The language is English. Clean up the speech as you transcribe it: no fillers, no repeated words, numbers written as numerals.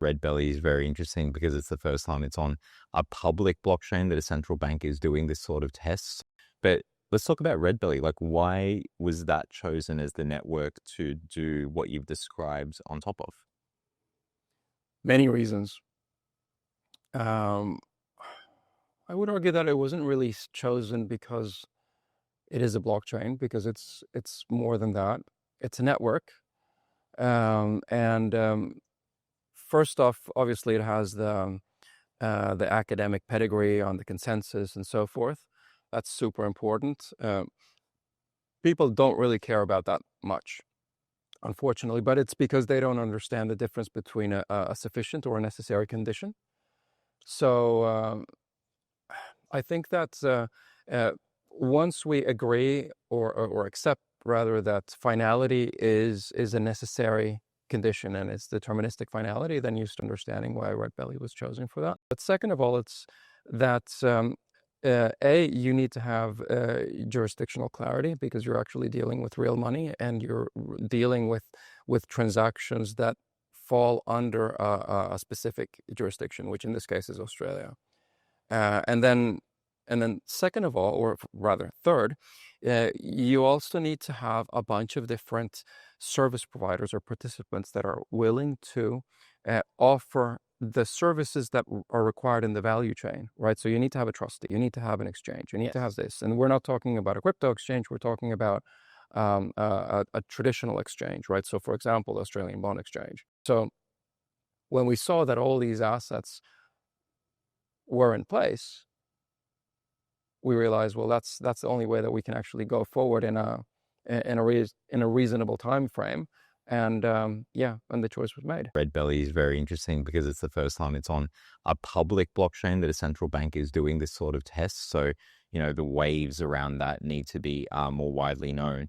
Redbelly is very interesting because it's the first time it's on a public blockchain that a central bank is doing this sort of tests. But let's talk about Redbelly. Like, why was that chosen as the network to do what you've described on top of? Many reasons. Um, I would argue that it wasn't really chosen because it is a blockchain, because it's more than that. It's a network, and first off, obviously, it has the academic pedigree on the consensus and so forth. That's super important. People don't really care about that much, unfortunately, but it's because they don't understand the difference between a sufficient or a necessary condition. So I think that once we agree or accept rather that finality is a necessary condition and it's deterministic finality, then you start understanding why Redbelly was chosen for that. But second of all, it's that you need to have jurisdictional clarity, because you're actually dealing with real money and you're dealing with transactions that fall under a specific jurisdiction, which in this case is Australia. And then second of all, or rather third, you also need to have a bunch of different service providers or participants that are willing to offer the services that are required in the value chain, right? So you need to have a trustee, you need to have an exchange, you need to have this. And we're not talking about a crypto exchange, we're talking about a traditional exchange, right? So for example, the Australian Bond Exchange. So when we saw that all these assets were in place, we realized, well, that's the only way that we can actually go forward in a reasonable time frame. And and the choice was made. Redbelly is very interesting because it's the first time it's on a public blockchain that a central bank is doing this sort of test. So, the waves around that need to be more widely known.